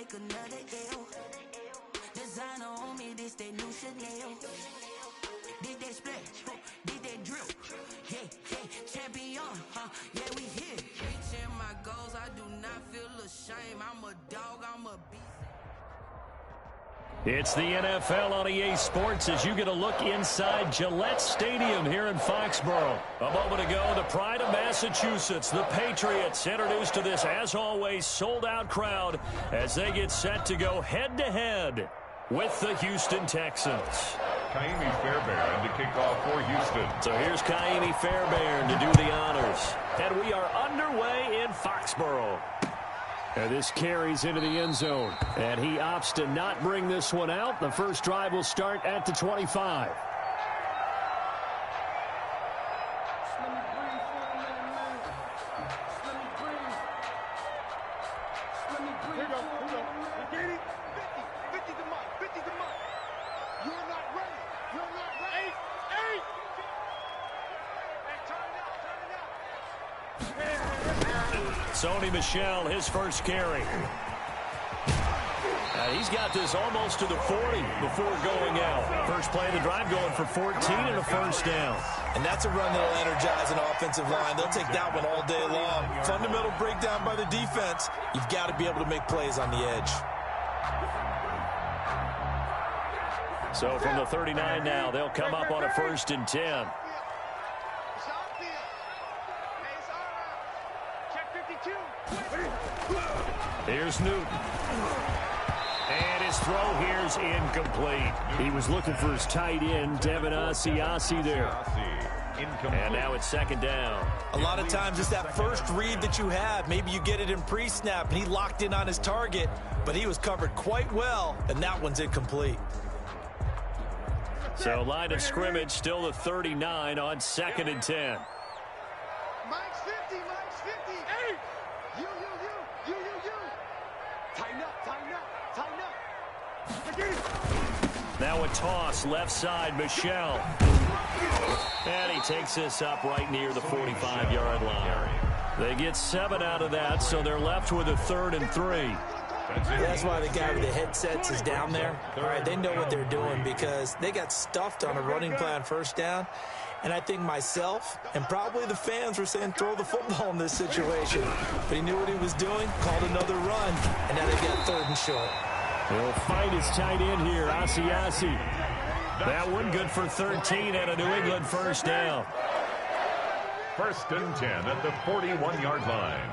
take another L. Designer on me, this they new Chanel. Did they splash? Did they drip? Yeah, champion, yeah, we here. Reaching my goals, I do not feel ashamed. I'm a dog, I'm a beast. It's the NFL on EA Sports as you get a look inside Gillette Stadium here in Foxborough. A moment ago, the pride of Massachusetts, the Patriots, introduced to this, as always, sold-out crowd as they get set to go head-to-head with the Houston Texans. Kaimi Fairbairn to kick off for Houston. So here's Kaimi Fairbairn to do the honors. And we are underway in Foxborough. And this carries into the end zone. And he opts to not bring this one out. The first drive will start at the 25. Sony Michel, his first carry. He's got this almost to the 40 before going out. First play of the drive going for 14 and a first down. And that's a run that'll energize an offensive line. They'll take that one all day long. Fundamental breakdown by the defense. You've got to be able to make plays on the edge. So from the 39 now, they'll come up on a 1st and 10. Here's Newton. And his throw here's incomplete. He was looking for his tight end, Devin Asiasi there. And now it's 2nd down. A lot of times it's that first read that you have. Maybe you get it in pre-snap, and he locked in on his target, but he was covered quite well, and that one's incomplete. So line of scrimmage still the 39 on 2nd and 10. Mike's 50, Mike's 50. Hey! You. Tighten up. Now a toss, left side, Michel. And he takes this up right near the 45-yard line. They get 7 out of that, so they're left with a 3rd and 3. That's why the guy with the headsets is down there. All right, they know what they're doing because they got stuffed on a running play on 1st down. And I think myself and probably the fans were saying throw the football in this situation. But he knew what he was doing, called another run, and now they got 3rd and short. He'll find his tight end here, Asiasi. That one good for 13 and a New England 1st down. 1st and 10 at the 41-yard line.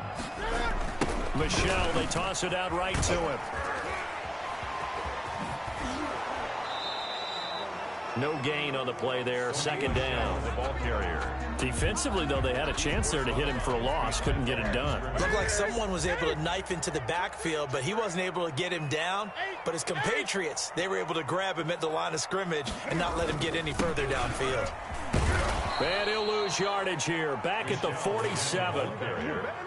Michel, they toss it out right to him. No gain on the play there, 2nd down. The ball carrier. Defensively, though, they had a chance there to hit him for a loss. Couldn't get it done. Looked like someone was able to knife into the backfield, but he wasn't able to get him down. But his compatriots, they were able to grab him at the line of scrimmage and not let him get any further downfield. And he'll lose yardage here, back at the 47.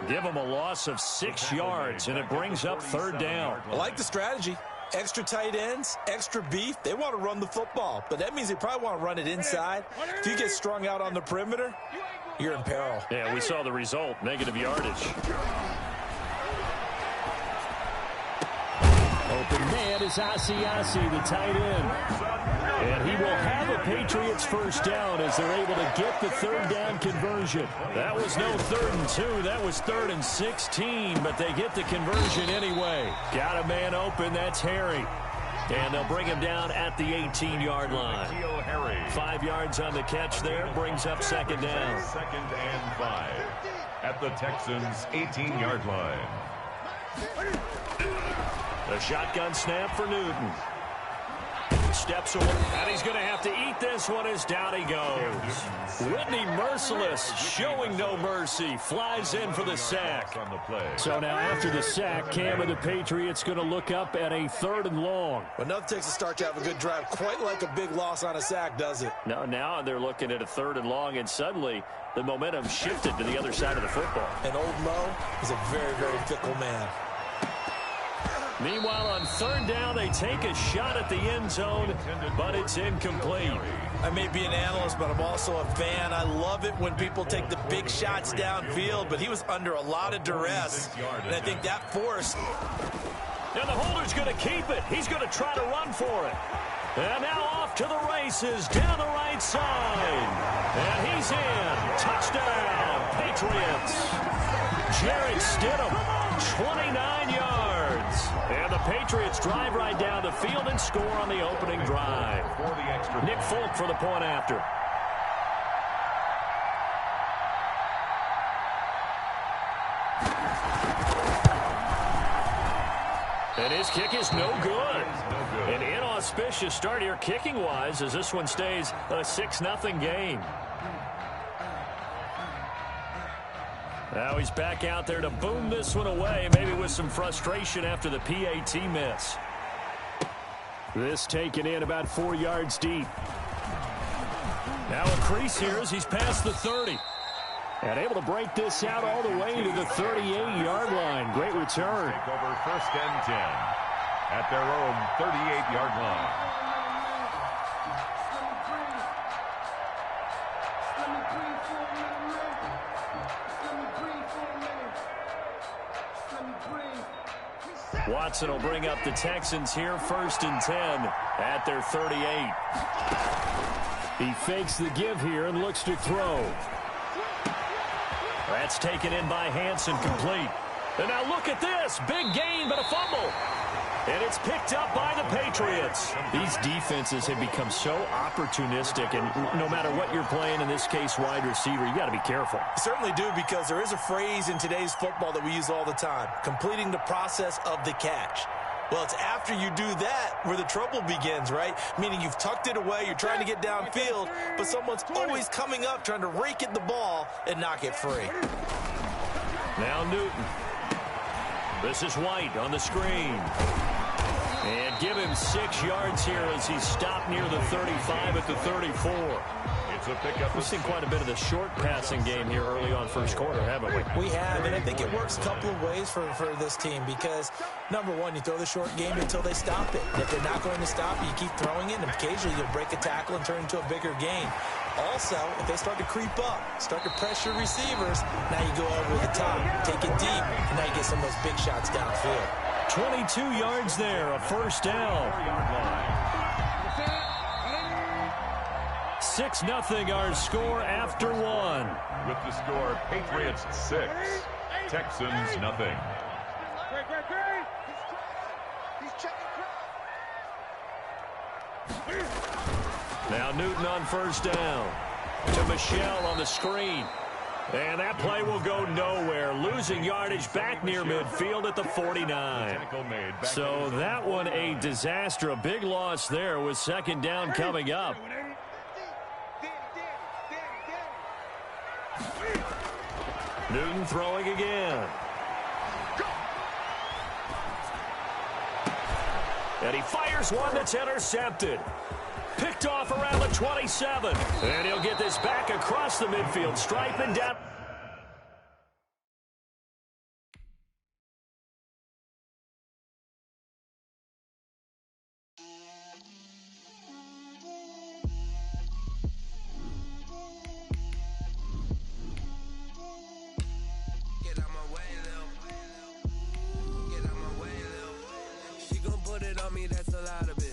Give him a loss of 6 yards, and it brings up 3rd down. I like the strategy. Extra tight ends, extra beef. They want to run the football, but that means they probably want to run it inside. If you get strung out on the perimeter, you're in peril. Yeah, we saw the result, negative yardage. Open man is Asiasi, the tight end. And he will have a Patriots 1st down as they're able to get the 3rd down conversion. That was no 3rd and 2. That was 3rd and 16, but they get the conversion anyway. Got a man open. That's Harry. And they'll bring him down at the 18-yard line. 5 yards on the catch there. Brings up 2nd down. 2nd and 5 at the Texans' 18-yard line. The shotgun snap for Newton. Steps away, and he's going to have to eat this one as down he goes. Whitney Merciless showing no mercy. Flies in for the sack. So now after the sack, Cam and the Patriots going to look up at a 3rd and long. But nothing takes a start to have a good drive quite like a big loss on a sack, does it? No, now they're looking at a 3rd and long, and suddenly the momentum shifted to the other side of the football. And old Mo is a very, very fickle man. Meanwhile, on 3rd down, they take a shot at the end zone, but it's incomplete. I may be an analyst, but I'm also a fan. I love it when people take the big shots downfield, but he was under a lot of duress, and I think that forced And the holder's going to keep it. He's going to try to run for it. And now off to the races down the right side. And he's in. Touchdown, Patriots. Jarrett Stidham, 29 yards. And the Patriots drive right down the field and score on the opening drive. Nick Folk for the point after. And his kick is no good. An inauspicious start here kicking-wise as this one stays a 6-0 game. Now he's back out there to boom this one away, maybe with some frustration after the PAT miss. This taken in about 4 yards deep. Now a crease here as he's past the 30. And able to break this out all the way to the 38-yard line. Great return. Take over 1st and 10 at their own 38-yard line. Watson will bring up the Texans here 1st and 10 at their 38. He fakes the give here and looks to throw. That's taken in by Hansen, complete. And now look at this. Big gain, but a fumble. And it's picked up by the Patriots. These defenses have become so opportunistic, and no matter what you're playing, in this case wide receiver, you got to be careful. You certainly do, because there is a phrase in today's football that we use all the time, completing the process of the catch. Well, it's after you do that where the trouble begins, right? Meaning you've tucked it away, you're trying to get downfield, but someone's always coming up trying to rake at the ball and knock it free. Now Newton. This is White on the screen. And give him 6 yards here as he's stopped near the 35 at the 34. It's a pickup. We've seen quite a bit of the short passing game here early on first quarter, haven't we? We have, and I think it works a couple of ways for this team because, number one, you throw the short game until they stop it. And if they're not going to stop it, you keep throwing it, and occasionally you'll break a tackle and turn into a bigger gain. Also, if they start to creep up, start to pressure receivers, now you go over the top, take it deep, and now you get some of those big shots downfield. 22 yards there, a 1st down. 6-0 our score after one. With the score, Patriots 6, Texans nothing. Now Newton on 1st down. To Michelle on the screen. And that play will go nowhere. Losing yardage back near midfield at the 49. So that one a disaster. A big loss there with 2nd down coming up. Newton throwing again. And he fires one that's intercepted. Picked off around the 27. And he'll get this back across the midfield stripe and down. Get out my way, Lil. Get out my way, Lil. She gon' put it on me, that's a lot of it.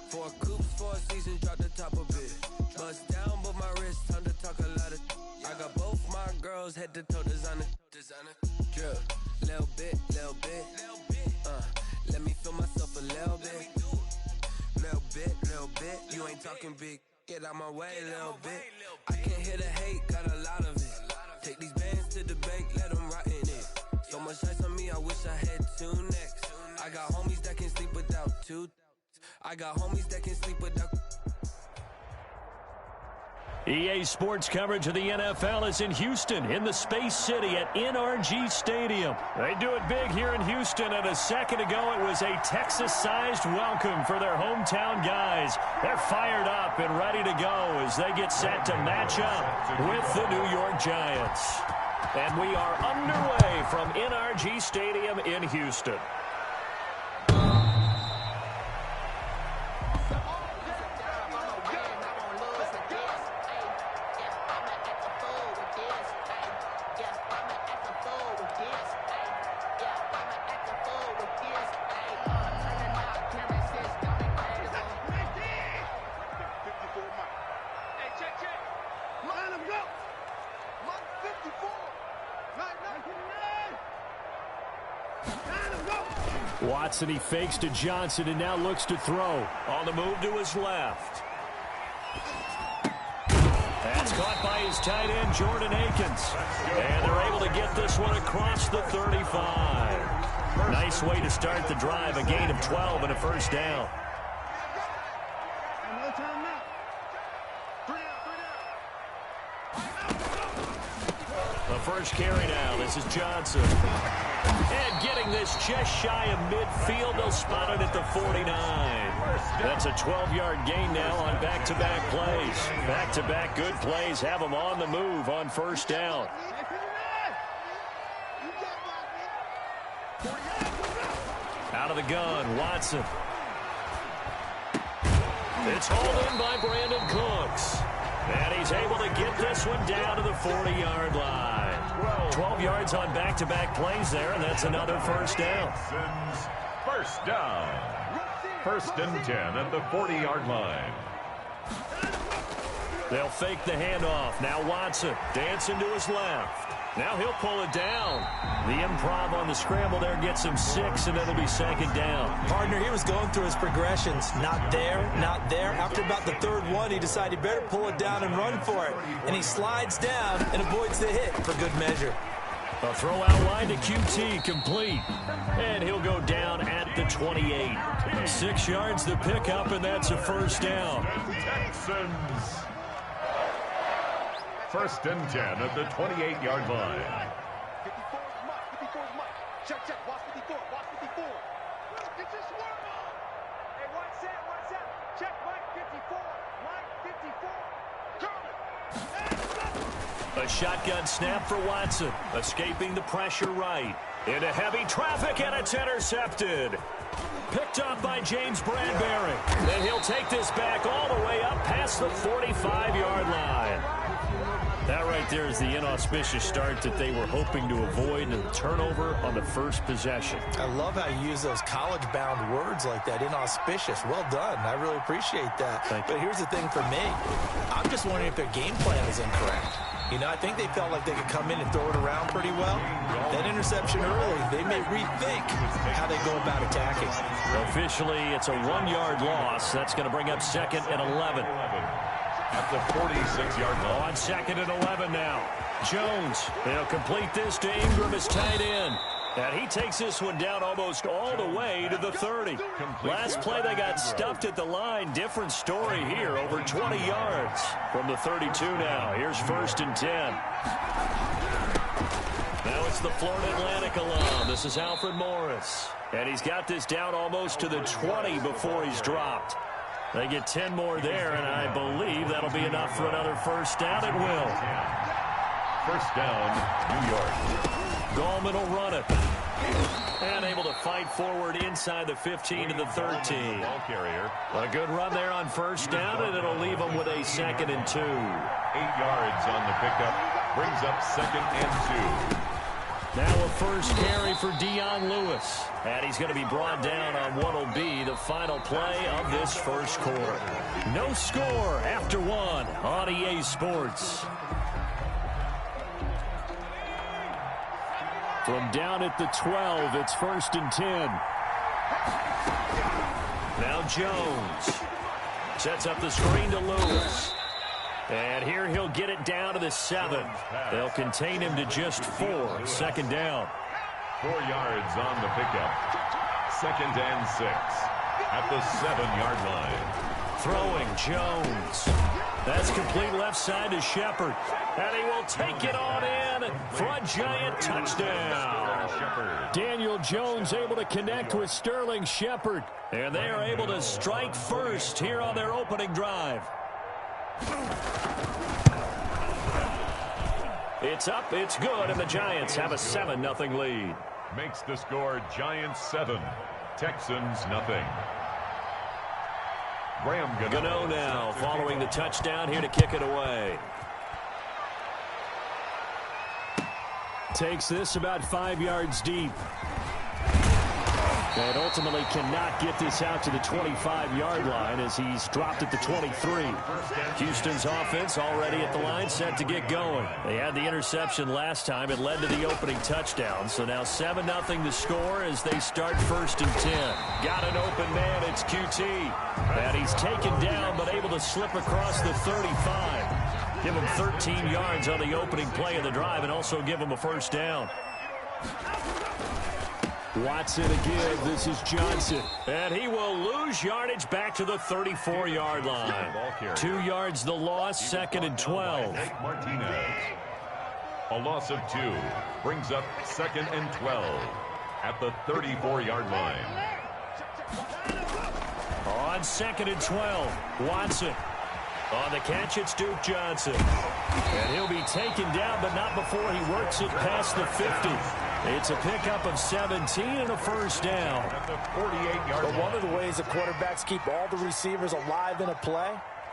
4 coops, 4 seasons, drop the top of it. Bust down, but my wrist, time to talk a lot of. I got both my girls head to toe designer. Drip, little bit. Let me feel myself a little bit. Little bit. You ain't talking big. Get out my way, little bit. I can't hear the hate, got a lot of it. Take these bands to the bank, let them rot in it. So much ice on me, I wish I had 2 necks. I got homies that can sleep without 2. I got homies that can sleep without. EA Sports coverage of the NFL is in Houston, in the Space City at NRG Stadium. They do it big here in Houston, and a second ago it was a Texas-sized welcome for their hometown guys. They're fired up and ready to go as they get set to match up with the New York Giants. And we are underway from NRG Stadium in Houston. Watson, he fakes to Johnson and now looks to throw. On the move to his left. That's caught by his tight end, Jordan Akins. And they're able to get this one across the 35. Nice way to start the drive, a gain of 12 and a first down. The first carry now. This is Johnson. And getting this just shy of midfield. They'll spot it at the 49. That's a 12-yard gain now on back-to-back plays. Back-to-back good plays have them on the move on first down. Out of the gun, Watson. It's hauled in by Brandon Cooks. And he's able to get this one down to the 40-yard line. 12 yards on back-to-back plays there, and that's another first down. First down. First and 10 at the 40-yard line. They'll fake the handoff. Now Watson dancing to his left. Now he'll pull it down. The improv on the scramble there gets him 6, and it'll be second down. Partner, he was going through his progressions. Not there, not there. After about the third one, he decided he better pull it down and run for it. And he slides down and avoids the hit for good measure. A throw out line to QT, complete. And he'll go down at the 28. 6 yards to pick up, and that's a first down. Texans. First and 10 at the 28-yard line. 54 is Mike. 54 is Mike. Check, check. Watch 54. Watch 54. It's a swerve ball. Hey, watch that. Watch that. Check Mike 54. Mike 54. Curl it. A shotgun snap for Watson. Escaping the pressure right. Into heavy traffic, and it's intercepted. Picked up by James Bradbury. Then he'll take this back all the way up past the 45-yard line. That right there is the inauspicious start that they were hoping to avoid, and a turnover on the first possession. I love how you use those college-bound words like that, inauspicious. Well done. I really appreciate that. But here's the thing for me. I'm just wondering if their game plan is incorrect. You know, I think they felt like they could come in and throw it around pretty well. That interception early, they may rethink how they go about attacking. Officially, it's a 1-yard loss. That's going to bring up second and 11. At the 46-yard line. On second and 11 now. Jones, they'll complete this to Ingram as tight end. And he takes this one down almost all the way to the 30. Last play, they got stuffed at the line. Different story here, over 20 yards from the 32 now. Here's first and 10. Now it's the Florida Atlantic alum. This is Alfred Morris. And he's got this down almost to the 20 before he's dropped. They get 10 more there, and I believe that'll be enough for another first down. It will. First down, New York. Gallman will run it. And able to fight forward inside the 15 to the 13. Ball carrier. A good run there on first down, and it'll leave them with a second and 2. 8 yards on the pickup. Brings up second and 2. Now a first carry for Dion Lewis. And he's going to be brought down on what will be the final play of this first quarter. No score after 1 on EA Sports. From down at the 12, it's first and 10. Now Jones sets up the screen to Lewis. And here he'll get it down to the 7. They'll contain him to just 4. Second down. 4 yards on the pickup. Second and 6 at the 7-yard line. Throwing Jones. That's complete left side to Shepard. And he will take it on in for a giant touchdown. Daniel Jones able to connect with Sterling Shepard. And they are able to strike first here on their opening drive. It's up, it's good, and the Giants have a 7-0 lead. Makes the score Giants 7, Texans nothing. Graham Gano now following the touchdown here to kick it away. Takes this about 5 yards deep. And ultimately cannot get this out to the 25-yard line as he's dropped at the 23. Houston's offense already at the line, set to get going. They had the interception last time. It led to the opening touchdown. So now 7-0 the score as they start 1st and 10. Got an open man. It's QT. And he's taken down but able to slip across the 35. Give him 13 yards on the opening play of the drive and also give him a first down. Watson again. This is Johnson. And he will lose yardage back to the 34-yard line. 2 yards the loss, 2nd and 12. Martinez. A loss of 2 brings up 2nd and 12 at the 34-yard line. On 2nd and 12, Watson. On the catch, it's Duke Johnson. And he'll be taken down, but not before he works it past the 50. It's a pickup of 17 and a first down. At the 48-yard line. One of the ways that quarterbacks keep all the receivers alive in a play,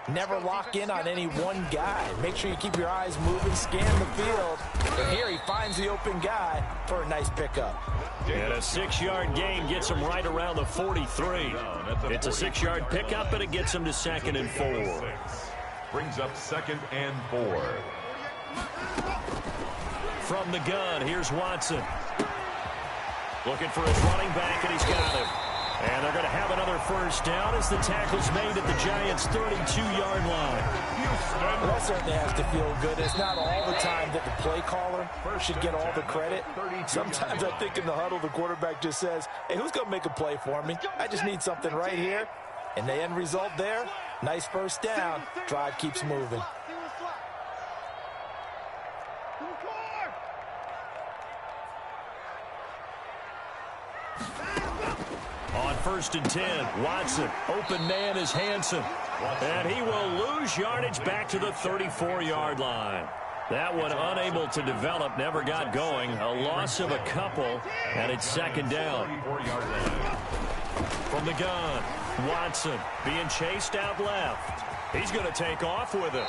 never lock in on any one guy. Make sure you keep your eyes moving, scan the field. And here he finds the open guy for a nice pickup. And a 6-yard gain gets him right around the 43. It's a 6-yard pickup, and it gets him to 2nd and 4. Brings up 2nd and 4. From the gun, here's Watson. Looking for his running back, and he's got him. And they're going to have another first down as the tackle's made at the Giants' 32-yard line. Well, that certainly has to feel good. It's not all the time that the play caller should get all the credit. Sometimes I think in the huddle, the quarterback just says, hey, who's going to make a play for me? I just need something right here. And the end result there, nice first down. Drive keeps moving. On 1st and 10, Watson. Open man is Hansen. And he will lose yardage back to the 34-yard line. That one unable to develop, never got going. A loss of a couple, and it's 2nd down. From the gun, Watson being chased out left. He's going to take off with it.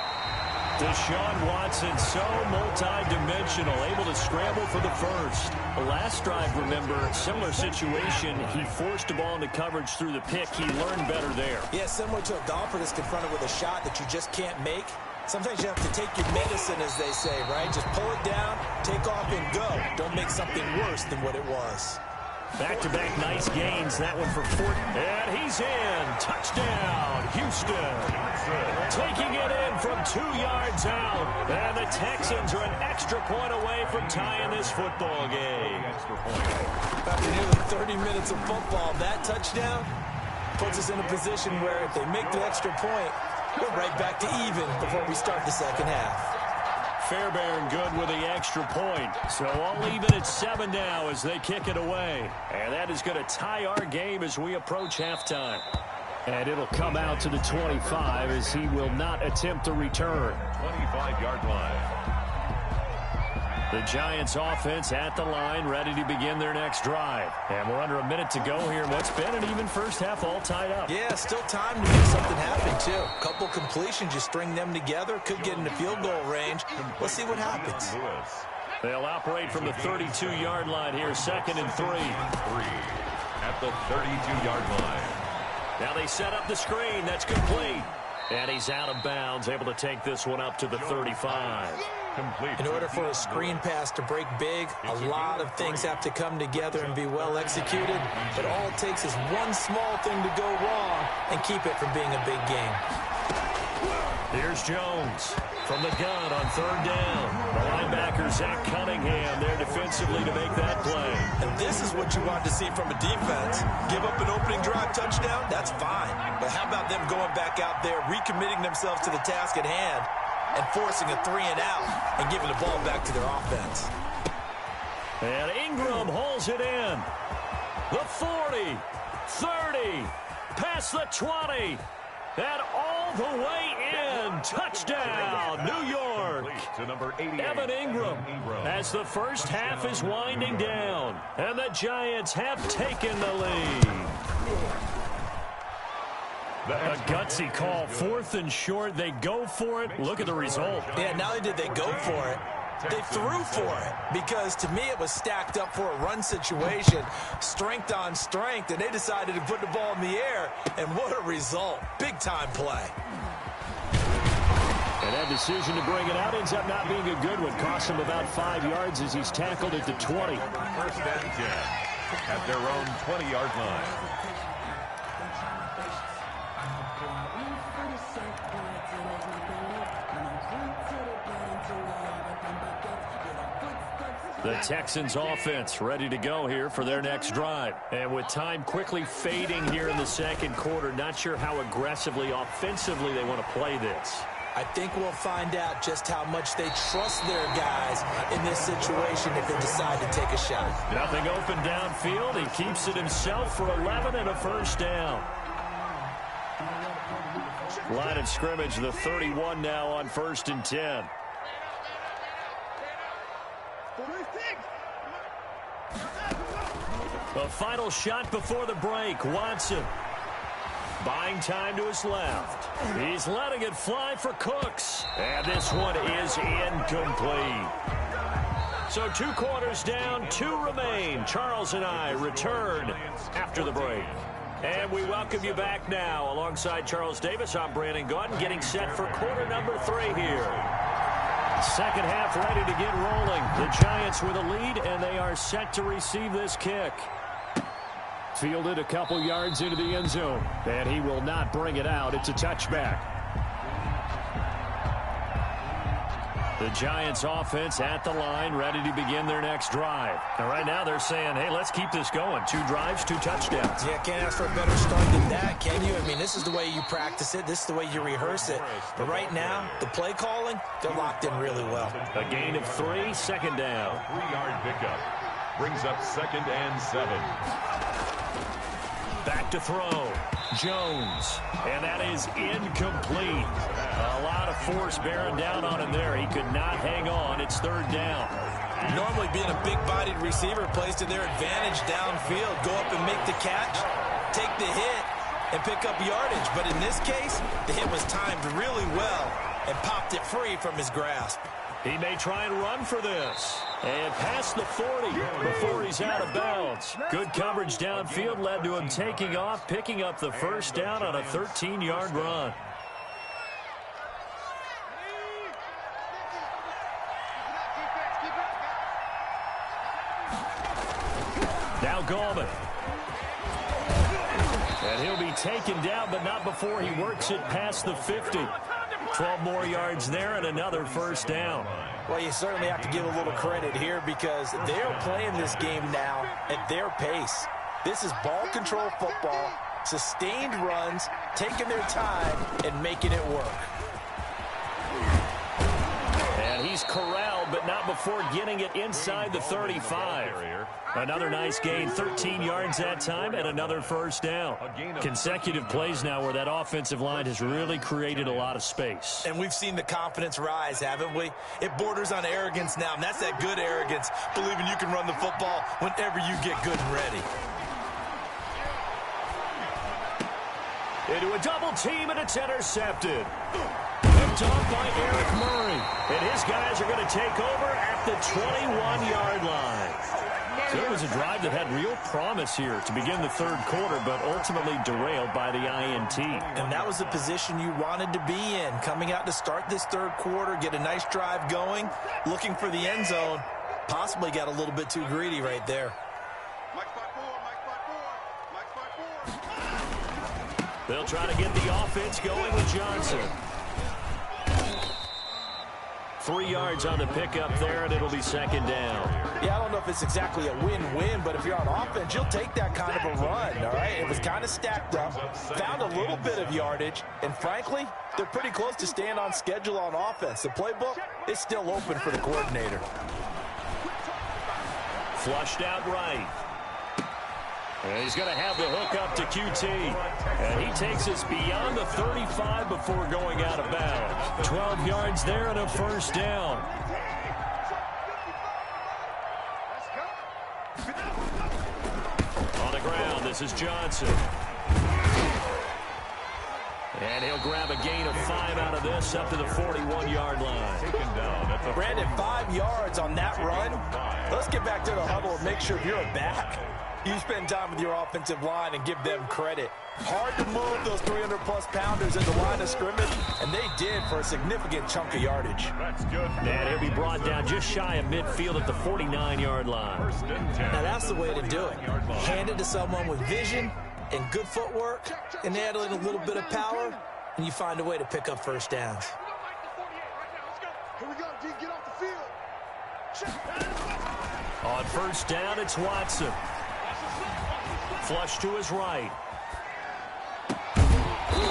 Deshaun Watson, so multi-dimensional, able to scramble for the first. The last drive, remember, similar situation. He forced the ball into coverage through the pick. He learned better there. Yeah, similar to a golfer that's confronted with a shot that you just can't make. Sometimes you have to take your medicine, as they say, right? Just pull it down, take off, and go. Don't make something worse than what it was. Back-to-back nice gains. That one for 4. And he's in. Touchdown, Houston. Taking it in from 2 yards out. And the Texans are an extra point away from tying this football game. After nearly 30 minutes of football, that touchdown puts us in a position where if they make the extra point, we're right back to even before we start the second half. Fairbairn good with the extra point. So all even at 7 now as they kick it away. And that is going to tie our game as we approach halftime. And it'll come out to the 25 as he will not attempt a return. 25-yard line. The Giants offense at the line, ready to begin their next drive. And we're under a minute to go here. What's been an even first half, all tied up. Yeah, still time to make something happen, too. A couple completions, you string them together, could get into field goal range. Let's see what happens. They'll operate from the 32-yard line here, 2nd and 3. At the 32-yard line. Now they set up the screen. That's complete. And he's out of bounds, able to take this one up to the 35. In order for a screen pass to break big, a lot of things have to come together and be well executed. But all it takes is one small thing to go wrong and keep it from being a big game. Here's Jones from the gun on 3rd down. The linebacker, Zach Cunningham, there defensively to make that play. And this is what you want to see from a defense. Give up an opening drive touchdown, that's fine. But how about them going back out there, recommitting themselves to the task at hand, and forcing a 3-and-out and giving the ball back to their offense. And Ingram hauls it in. The 40, 30, past the 20, and all the way in. Touchdown, New York. To number 88, Evan Ingram, as the first half is winding down, and the Giants have taken the lead. A gutsy call, 4th and short. They go for it. Look at the result. Yeah, not only did they go for it, They threw for it because, to me, it was stacked up for a run situation, strength on strength, and they decided to put the ball in the air, and what a result. Big-time play. And that decision to bring it out ends up not being a good one. Cost him about 5 yards as he's tackled at the 20. First and 10 at their own 20-yard line. The Texans offense ready to go here for their next drive. And with time quickly fading here in the second quarter, not sure how aggressively, offensively they want to play this. I think we'll find out just how much they trust their guys in this situation if they decide to take a shot. Nothing open downfield. He keeps it himself for 11 and a first down. Line of scrimmage, the 31 now on 1st and 10. The final shot before the break. Watson buying time to his left. He's letting it fly for Cooks. And this one is incomplete. So 2 quarters down, 2 remain. Charles and I return after the break. And we welcome you back now. Alongside Charles Davis, I'm Brandon Gaudin, getting set for quarter number 3 here. Second half ready to get rolling. The Giants with a lead, and they are set to receive this kick. Fielded a couple yards into the end zone, and he will not bring it out. It's a touchback. The Giants offense at the line, ready to begin their next drive. And right now they're saying, hey, let's keep this going. 2 drives, 2 touchdowns. Yeah, can't ask for a better start than that, can you? I mean, this is the way you practice it. This is the way you rehearse it. But right now, the play calling, they're locked in really well. A gain of 3, second down. 3-yard pickup brings up 2nd and 7. Back to throw. Jones. And that is incomplete. A lot of force bearing down on him there. He could not hang on. It's 3rd down. Normally being a big-bodied receiver plays to their advantage downfield. Go up and make the catch, take the hit, and pick up yardage. But in this case, the hit was timed really well and popped it free from his grasp. He may try and run for this. And past the 40 before he's out of bounds. Good coverage downfield led to him taking off, picking up the first down on a 13-yard run. Now Gallman. And he'll be taken down, but not before he works it past the 50. 12 more yards there and another first down. Well, you certainly have to give a little credit here because they're playing this game now at their pace. This is ball control football, sustained runs, taking their time and making it work. And he's corralled, but not before getting it inside the 35. Another nice gain, 13 yards that time, and another first down. Consecutive plays now where that offensive line has really created a lot of space. And we've seen the confidence rise, haven't we? It borders on arrogance now, and that's that good arrogance, believing you can run the football whenever you get good and ready. Into a double team, and it's intercepted. Picked off by Eric Murray. And his guys are going to take over at the 21-yard line. So it was a drive that had real promise here to begin the 3rd quarter, but ultimately derailed by the INT. And that was the position you wanted to be in, coming out to start this 3rd quarter, get a nice drive going, looking for the end zone. Possibly got a little bit too greedy right there. They'll try to get the offense going with Johnson. 3 yards on the pickup there, and it'll be 2nd down. Yeah, I don't know if it's exactly a win-win, but if you're on offense, you'll take that kind of a run, all right? It was kind of stacked up, found a little bit of yardage, and frankly, they're pretty close to staying on schedule on offense. The playbook is still open for the coordinator. Flushed out right. And he's going to have the hook up to QT. And he takes us beyond the 35 before going out of bounds. 12 yards there and a first down. On the ground, this is Johnson. And he'll grab a gain of 5 out of this up to the 41-yard line. Taken down at the Brandon, 5 yards on that run. Let's get back to the huddle and make sure if you're a back, you spend time with your offensive line and give them credit. Hard to move those 300-plus pounders in the line of scrimmage, and they did for a significant chunk of yardage. That's good. And he'll be brought down just shy of midfield at the 49-yard line. First and 10. Now, that's the way to do it. Hand it to someone with vision and good footwork and add a little bit of power, and you find a way to pick up first downs. Here we go, D. Get off the field. On first down, it's Watson. Flush to his right.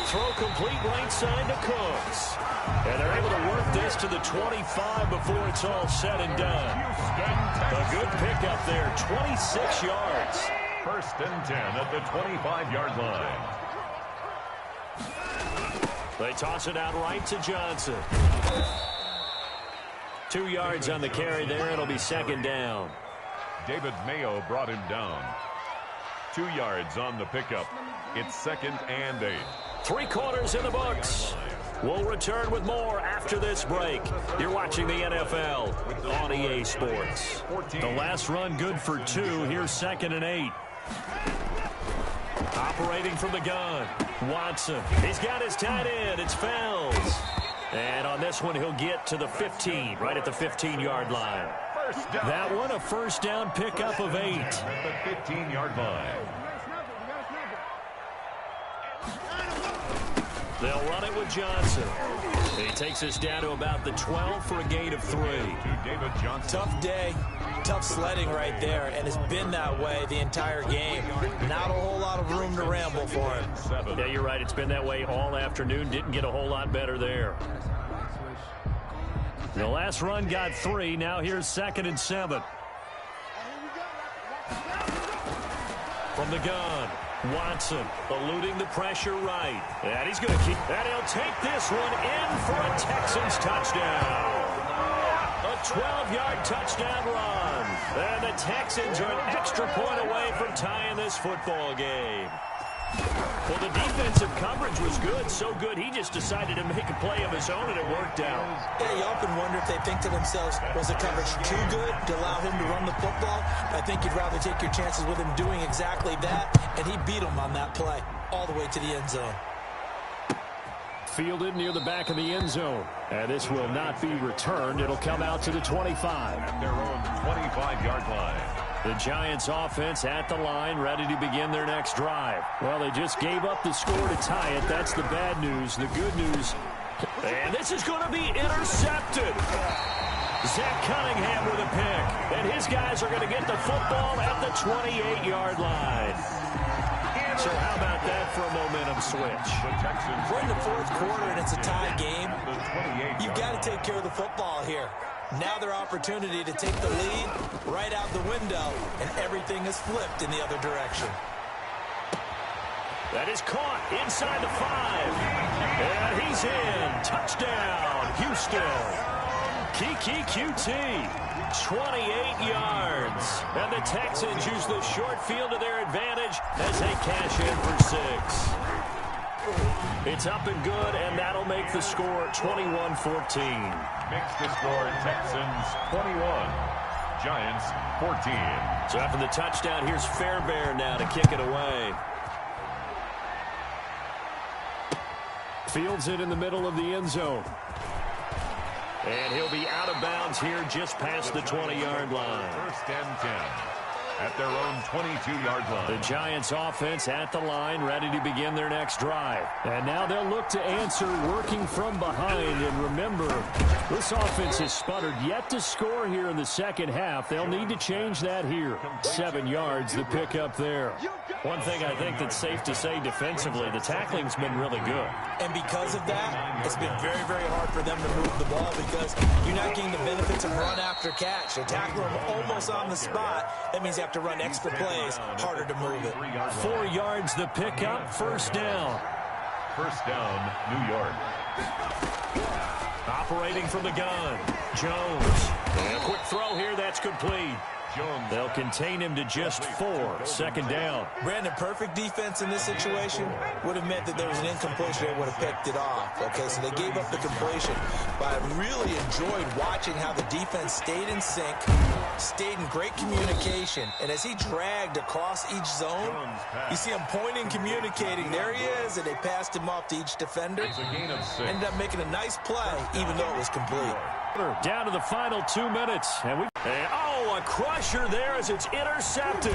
Throw complete right side to Cooks. And they're able to work this to the 25 before it's all said and done. A good pickup there, 26 yards. First and 10 at the 25-yard line. They toss it out right to Johnson. 2 yards on the carry there. It'll be second down. David Mayo brought him down. 2 yards on the pickup. It's second and 8. 3 quarters in the books. We'll return with more after this break. You're watching the NFL on EA Sports. The last run good for 2. Here's second and 8. Operating from the gun, Watson. He's got his tight end. It's Fells. And on this one, he'll get to the 15, right at the 15-yard line. First down. That one, a first down pickup of 8. At the 15-yard line. They'll run it with Johnson. He takes us down to about the 12 for a gain of 3. To David Johnson. Tough day, tough sledding right there, and it's been that way the entire game. Not a whole lot of room to ramble for him. Yeah, you're right. It's been that way all afternoon. Didn't get a whole lot better there. The last run got 3. Now here's second and 7. From the gun, Watson eluding the pressure right. And he's going to keep. And he'll take this one in for a Texans touchdown. A 12-yard touchdown run. And the Texans are an extra point away from tying this football game. Well, the defensive coverage was good, so good he just decided to make a play of his own, and it worked out. Yeah, you often wonder if they think to themselves, was the coverage too good to allow him to run the football? I think you'd rather take your chances with him doing exactly that, and he beat him on that play all the way to the end zone. Fielded near the back of the end zone. And this will not be returned. It'll come out to the 25. At their own 25-yard line. The Giants offense at the line, ready to begin their next drive. Well, they just gave up the score to tie it. That's the bad news. The good news, and this is going to be intercepted. Zach Cunningham with a pick, and his guys are going to get the football at the 28-yard line. So how about that for a momentum switch? We're in the fourth quarter, and it's a tie game. You've got to take care of the football here. Now their opportunity to take the lead right out the window, and everything is flipped in the other direction. That is caught inside the 5. And he's in. Touchdown, Houston. Kiki QT, 28 yards. And the Texans use the short field to their advantage as they cash in for 6. It's up and good, and that'll make the score 21-14. Makes the score Texans 21, Giants 14. So after the touchdown, here's Fairbairn now to kick it away. Fields it in the middle of the end zone. And he'll be out of bounds here just past the 20-yard line. First and 10 at their own 22-yard line. The Giants offense at the line, ready to begin their next drive. And now they'll look to answer working from behind. And remember, this offense has sputtered yet to score here in the second half. They'll need to change that here. 7 yards, the pickup there. One thing I think that's safe to say defensively, the tackling's been really good. And because of that, it's been very, very hard for them to move the ball because you're not getting the benefits of run after catch. They tackle them almost on the spot. That means you have to run extra plays, harder to move it. 4 yards, the pickup, first down. First down, New York. Operating from the gun, Jones. And a quick throw here, that's complete. They'll contain him to just 4. Second down. Brandon, perfect defense in this situation would have meant that there was an incompletion. They would have picked it off. Okay, so they gave up the completion. But I really enjoyed watching how the defense stayed in sync, stayed in great communication. And as he dragged across each zone, you see him pointing, communicating. There he is, and they passed him off to each defender. Ended up making a nice play, even though it was complete. Down to the final 2 minutes. And a crusher there as it's intercepted.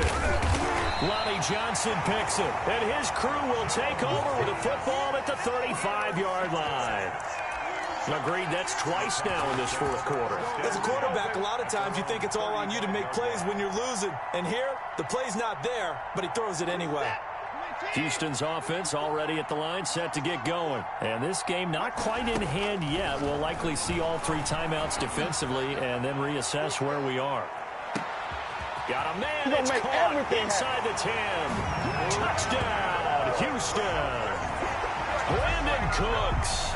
Lonnie Johnson picks it. And his crew will take over with a football at the 35-yard line. Agreed, that's twice now in this fourth quarter. As a quarterback, a lot of times you think it's all on you to make plays when you're losing. And here, the play's not there, but he throws it anyway. Houston's offense already at the line, set to get going. And this game not quite in hand yet. We'll likely see all 3 timeouts defensively and then reassess where we are. Got a man, it's caught inside the 10. Touchdown, Houston. Brandon Cooks,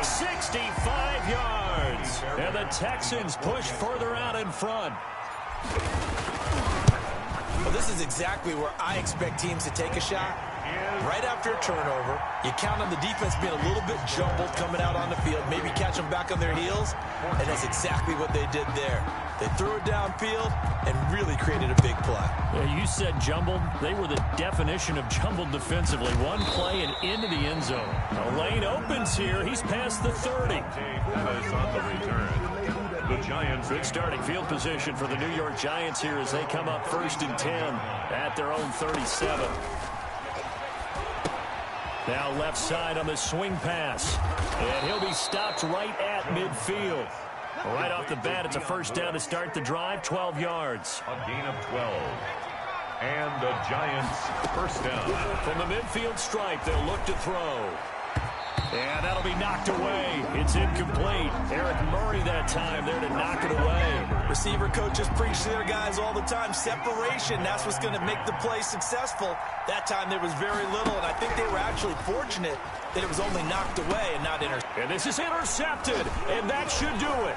65 yards. And the Texans push further out in front. Well, this is exactly where I expect teams to take a shot. Right after a turnover, you count on the defense being a little bit jumbled coming out on the field, maybe catch them back on their heels, and that's exactly what they did there. They threw it downfield and really created a big play. Yeah, you said jumbled. They were the definition of jumbled defensively. One play and into the end zone. A lane opens here. He's past the 30. That is on the return. The Giants. Good starting field position for the New York Giants here as they come up 1st and 10 at their own 37. Now left side on the swing pass. And he'll be stopped right at midfield. Right off the bat, it's a first down to start the drive, 12 yards. A gain of 12. And the Giants first down. From the midfield stripe, they'll look to throw. And that'll be knocked away. It's incomplete. Eric Murray that time there to knock it away. Receiver coaches preach to their guys all the time. Separation, that's what's going to make the play successful. That time there was very little, and I think they were actually fortunate that it was only knocked away and not intercepted. And this is intercepted, and that should do it.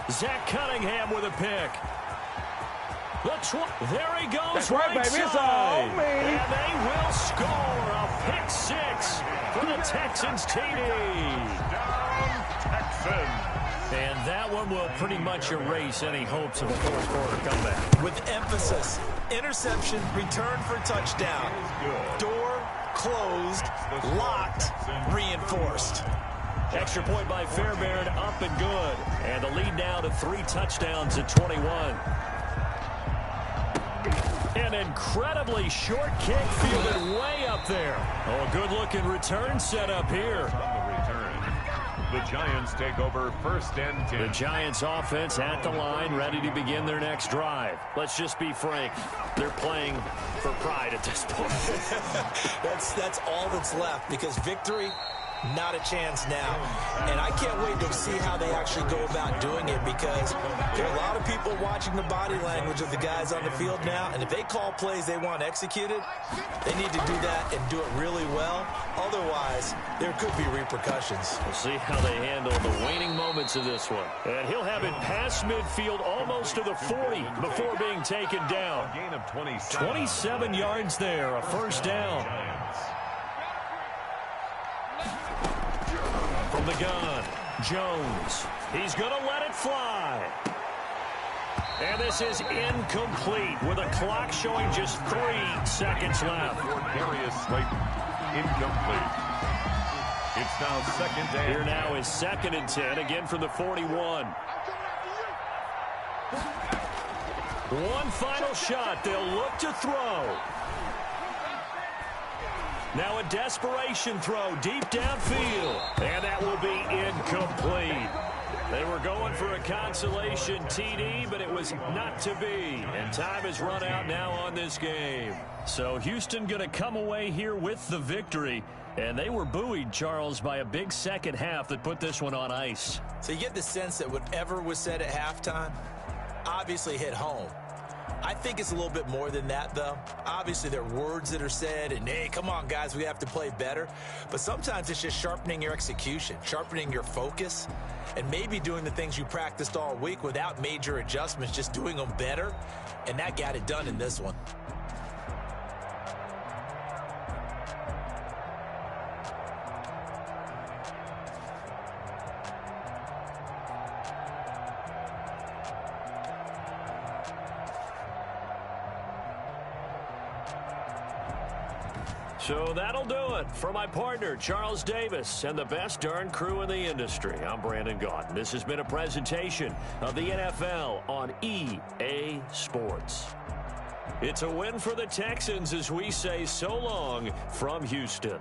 Zach Cunningham with a pick. There he goes. That's right, baby. It's all me. And they will score a pick 6 for the Texans TD. Texans. And that one will pretty much erase any hopes of a fourth quarter comeback. With emphasis, interception, return for touchdown. Door closed, locked, reinforced. Extra point by Fairbairn, up and good. And the lead now to 3 touchdowns at 21. An incredibly short kick fielded way up there. Oh, good-looking return set up here. The Giants take over 1st and 10. The Giants offense at the line, ready to begin their next drive. Let's just be frank. They're playing for pride at this point. That's all that's left, because victory, not a chance now. And I can't wait to see how they actually go about doing it, because there are a lot of people watching the body language of the guys on the field now, and if they call plays they want executed, they need to do that and do it really well. Otherwise, there could be repercussions. We'll see how they handle the waning moments of this one. And he'll have it past midfield almost to the 40 before being taken down. A gain of 27. 27 yards there, a first down. From the gun, Jones. He's going to let it fly. And this is incomplete with a clock showing just 3 seconds left. Darius Slayton, incomplete. It's now 2nd down. Here now is 2nd and 10, again from the 41. One final shot. They'll look to throw. Now a desperation throw deep downfield. And that will be incomplete. They were going for a consolation TD, but it was not to be. And time has run out now on this game. So Houston going to come away here with the victory. And they were buoyed, Charles, by a big second half that put this one on ice. So you get the sense that whatever was said at halftime obviously hit home. I think it's a little bit more than that, though. Obviously, there are words that are said, and, hey, come on, guys, we have to play better. But sometimes it's just sharpening your execution, sharpening your focus, and maybe doing the things you practiced all week without major adjustments, just doing them better. And that got it done in this one. So that'll do it for my partner, Charles Davis, and the best darn crew in the industry. I'm Brandon Gaudin. This has been a presentation of the NFL on EA Sports. It's a win for the Texans as we say so long from Houston.